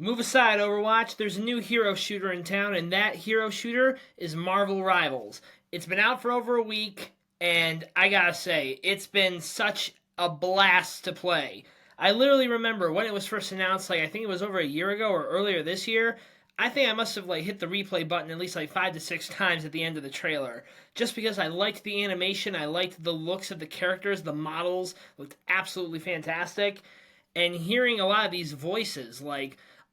Move aside, Overwatch. There's a new hero shooter in town, and that hero shooter is Marvel Rivals. It's been out for over a week, and I gotta say, it's been such a blast to play. I literally remember when it was first announced, I think it was over a year ago or earlier this year. I think I must have hit the replay button at least 5 to 6 times at the end of the trailer, just because I liked the animation, I liked the looks of the characters, the models looked absolutely fantastic, and hearing a lot of these voices,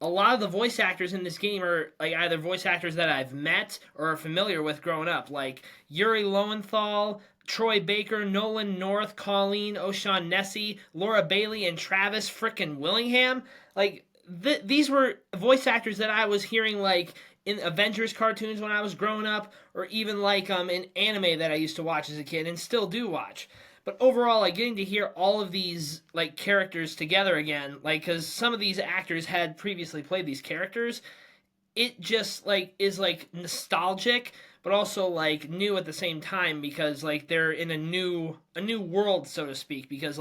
a lot of the voice actors in this game are either voice actors that I've met or are familiar with growing up, like Yuri Lowenthal, Troy Baker, Nolan North, Colleen, O'Shaughnessy, Laura Bailey, and Travis frickin' Willingham. These were voice actors that I was hearing in Avengers cartoons when I was growing up, or even in anime that I used to watch as a kid and still do watch. But overall, getting to hear all of these characters together again, because some of these actors had previously played these characters, it just is nostalgic, but also new at the same time, because they're in a new world, so to speak, because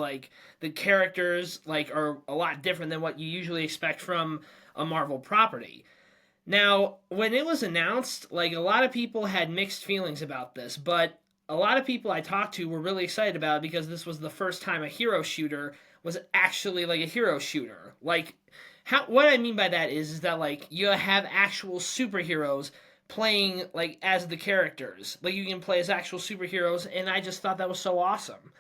the characters are a lot different than what you usually expect from a Marvel property. Now, when it was announced, a lot of people had mixed feelings about this, but a lot of people I talked to were really excited about it because this was the first time a hero shooter was actually a hero shooter. What I mean by that is that you have actual superheroes playing as the characters. You can play as actual superheroes, and I just thought that was so awesome.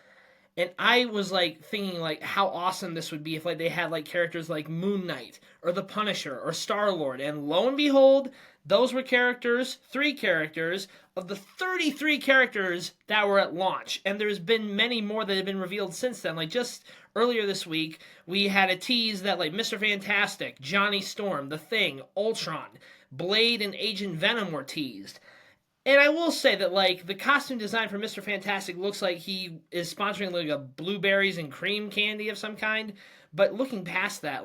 And I was thinking how awesome this would be if they had characters like Moon Knight or the Punisher or Star-Lord, and lo and behold, those were three characters of the 33 characters that were at launch, and there's been many more that have been revealed since then. Just earlier this week, we had a tease that Mr. Fantastic, Johnny Storm, The Thing, Ultron, Blade, and Agent Venom were teased. And I will say that the costume design for Mr. Fantastic looks like he is sponsoring a blueberries and cream candy of some kind. But looking past that,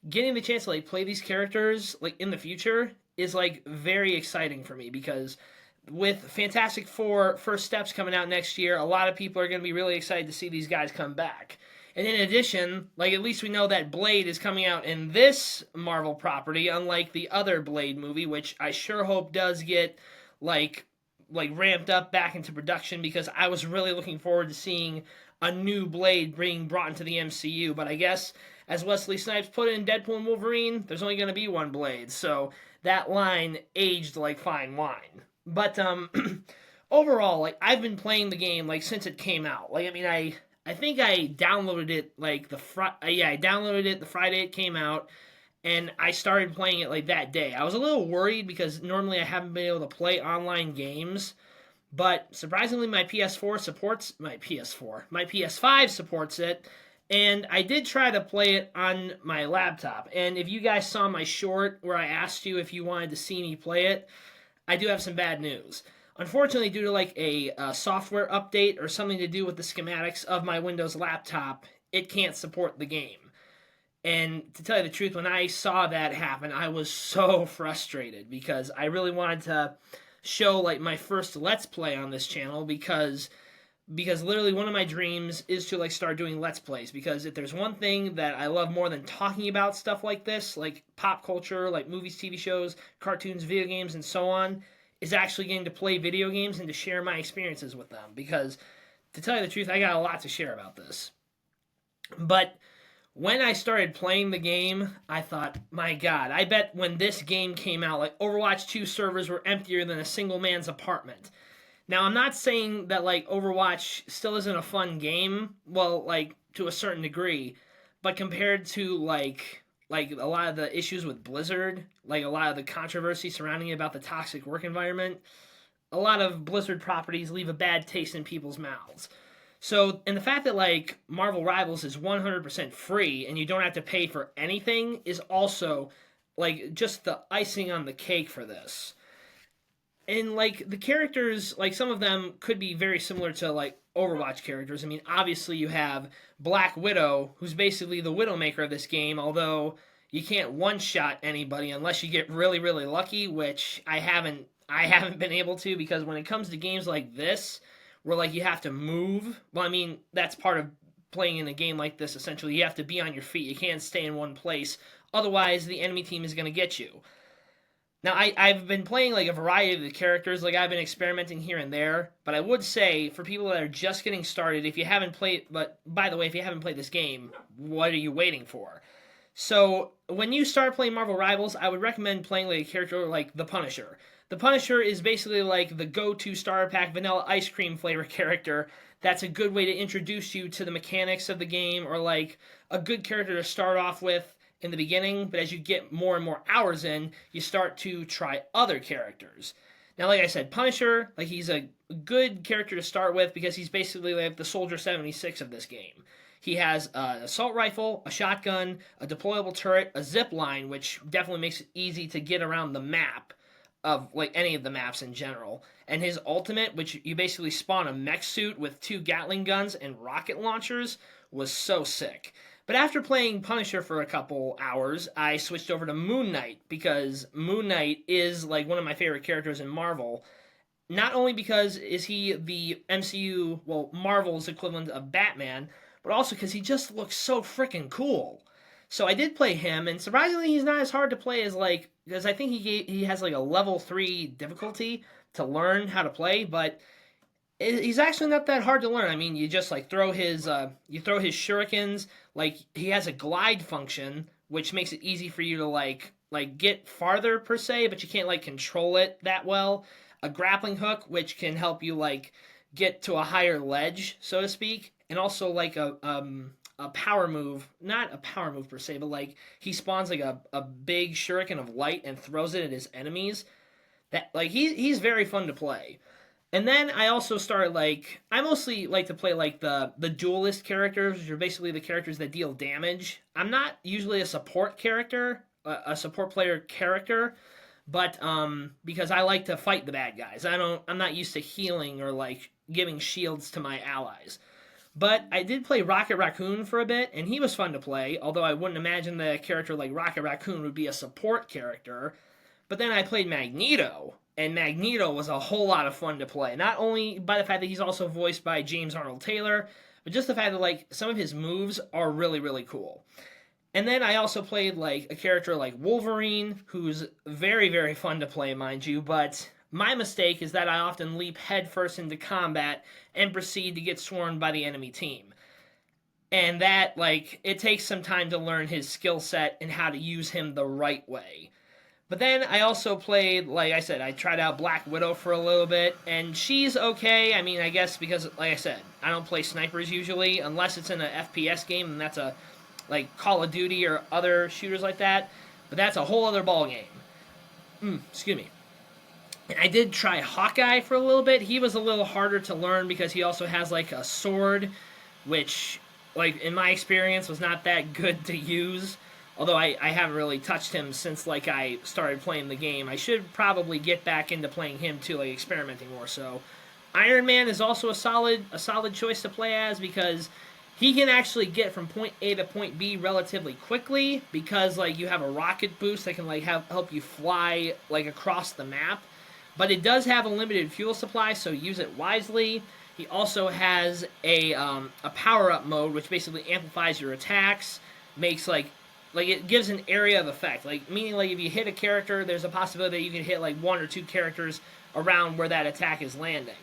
getting the chance to play these characters in the future is very exciting for me, because with Fantastic Four First Steps coming out next year, a lot of people are going to be really excited to see these guys come back. And in addition, at least we know that Blade is coming out in this Marvel property, unlike the other Blade movie, which I sure hope does get ramped up back into production, because I was really looking forward to seeing a new Blade being brought into the MCU. But I guess, as Wesley Snipes put it in Deadpool and Wolverine, there's only going to be one Blade, so that line aged like fine wine. But overall, I've been playing the game since it came out. I think I downloaded it I downloaded it the Friday it came out, and I started playing it that day. I was a little worried because normally I haven't been able to play online games, but surprisingly my PS4 supports my PS5 supports it, and I did try to play it on my laptop. And if you guys saw my short where I asked you if you wanted to see me play it, I do have some bad news. Unfortunately, due to a software update or something to do with the schematics of my Windows laptop, it can't support the game. And to tell you the truth, when I saw that happen, I was so frustrated, because I really wanted to show my first Let's Play on this channel, because literally one of my dreams is to start doing Let's Plays, because if there's one thing that I love more than talking about stuff like this, pop culture, movies, TV shows, cartoons, video games, and so on, is actually getting to play video games and to share my experiences with them, because to tell you the truth, I got a lot to share about this. But when I started playing the game, I thought, my God, I bet when this game came out, Overwatch 2 servers were emptier than a single man's apartment. Now, I'm not saying that, Overwatch still isn't a fun game, well, to a certain degree, but compared to, a lot of the issues with Blizzard, a lot of the controversy surrounding it about the toxic work environment, a lot of Blizzard properties leave a bad taste in people's mouths. So, and the fact that Marvel Rivals is 100% free and you don't have to pay for anything is also just the icing on the cake for this. And the characters, some of them could be very similar to Overwatch characters. I mean, obviously you have Black Widow, who's basically the Widowmaker of this game, although you can't one-shot anybody unless you get really, really lucky, which I haven't been able to, because when it comes to games like this, where you have to move, well, I mean, that's part of playing in a game like this, essentially. You have to be on your feet. You can't stay in one place Otherwise, the enemy team is going to get you. Now, I've been playing like a variety of the characters, like I've been experimenting here and there, but I would say for people that are just getting started, if you haven't played, but by the way, if you haven't played this game, what are you waiting for? So, when you start playing Marvel Rivals, I would recommend playing like a character like the Punisher. The Punisher is basically like the go-to starter pack vanilla ice cream flavor character. That's a good way to introduce you to the mechanics of the game, or like a good character to start off with in the beginning, but as you get more and more hours in, you start to try other characters. Now, like I said, Punisher, like he's a good character to start with because he's basically like the Soldier 76 of this game. He has an assault rifle, a shotgun, a deployable turret, a zip line, which definitely makes it easy to get around the map of like any of the maps in general. And his ultimate, which you basically spawn a mech suit with 2 Gatling guns and rocket launchers, was so sick. But after playing Punisher for a couple hours, I switched over to Moon Knight because Moon Knight is like one of my favorite characters in Marvel. Not only because is he the MCU, well, Marvel's equivalent of Batman, but also because he just looks so freaking cool. So I did play him, and surprisingly, he's not as hard to play as like, because I think he has like a level 3 difficulty to learn how to play, but he's actually not that hard to learn. I mean, you just like throw his shurikens. Like he has a glide function, which makes it easy for you to like get farther per se, but you can't like control it that well. A grappling hook, which can help you like get to a higher ledge, so to speak, and also like a power move, not a power move per se, but like he spawns like a big shuriken of light and throws it at his enemies. That like he's very fun to play. And then I also started like I mostly like to play like the duelist characters, which are basically the characters that deal damage. I'm not usually a support character, a support player character, but because I like to fight the bad guys. I'm not used to healing or like giving shields to my allies. But I did play Rocket Raccoon for a bit, and he was fun to play, although I wouldn't imagine that a character like Rocket Raccoon would be a support character. But then I played Magneto, and Magneto was a whole lot of fun to play. Not only by the fact that he's also voiced by James Arnold Taylor, but just the fact that like some of his moves are really, really cool. And then I also played like a character like Wolverine, who's very, very fun to play, mind you, but my mistake is that I often leap headfirst into combat and proceed to get swarmed by the enemy team. And that, like, it takes some time to learn his skill set and how to use him the right way. But then I also played, like I said, I tried out Black Widow for a little bit, and she's okay. I mean, I guess because, like I said, I don't play snipers usually, unless it's in an FPS game, and that's a, like, Call of Duty or other shooters like that. But that's a whole other ball game. Excuse me. And I did try Hawkeye for a little bit. He was a little harder to learn because he also has, like, a sword, which, like, in my experience, was not that good to use. Although I haven't really touched him since, like, I started playing the game. I should probably get back into playing him, too, like, experimenting more so. Iron Man is also a solid choice to play as because he can actually get from point A to point B relatively quickly because, like, you have a rocket boost that can, like, help you fly, like, across the map. But it does have a limited fuel supply, so use it wisely. He also has a power-up mode, which basically amplifies your attacks, makes, like it gives an area of effect, like meaning like if you hit a character, there's a possibility that you can hit like 1 or 2 characters around where that attack is landing.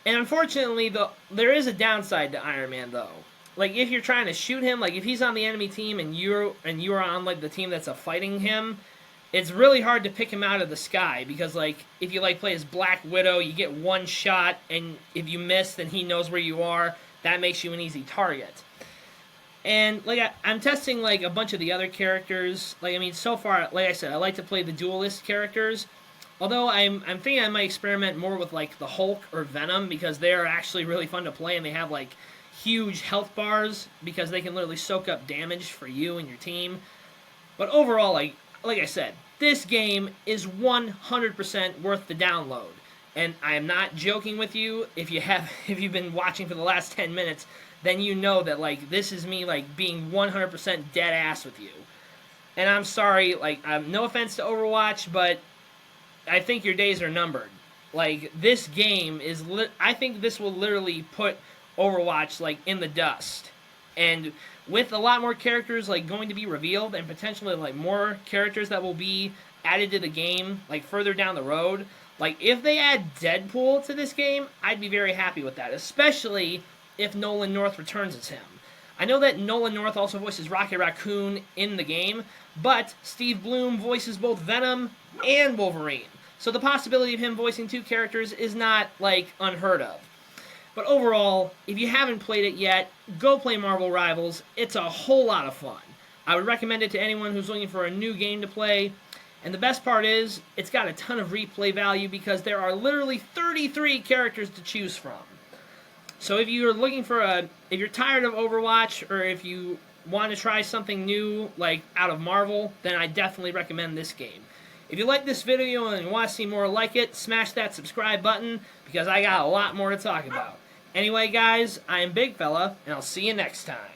And unfortunately, there is a downside to Iron Man though. Like if you're trying to shoot him, like if he's on the enemy team and you're on like the team that's fighting him, it's really hard to pick him out of the sky because like if you like play as Black Widow, you get one shot and if you miss, then he knows where you are. That makes you an easy target. And, like, I'm testing, like, a bunch of the other characters. Like, I mean, so far, like I said, I like to play the duelist characters. Although, I'm thinking I might experiment more with, like, the Hulk or Venom because they're actually really fun to play and they have, like, huge health bars because they can literally soak up damage for you and your team. But overall, like I said, this game is 100% worth the download. And I am not joking with you. If you've been watching for the last 10 minutes, then you know that, like, this is me, like, being 100% dead ass with you. And I'm sorry, like, no offense to Overwatch, but I think your days are numbered. Like, this game I think this will literally put Overwatch, like, in the dust. And with a lot more characters like going to be revealed and potentially like more characters that will be added to the game like further down the road. Like if they add Deadpool to this game, I'd be very happy with that, especially if Nolan North returns as him. I know that Nolan North also voices Rocket Raccoon in the game, but Steve Blum voices both Venom and Wolverine. So the possibility of him voicing two characters is not, like, unheard of. But overall, if you haven't played it yet, go play Marvel Rivals. It's a whole lot of fun. I would recommend it to anyone who's looking for a new game to play. And the best part is, it's got a ton of replay value because there are literally 33 characters to choose from. So if you're looking for if you're tired of Overwatch, or if you want to try something new, like out of Marvel, then I definitely recommend this game. If you like this video and you want to see more like it, smash that subscribe button, because I got a lot more to talk about. Anyway, guys, I am Big Fella, and I'll see you next time.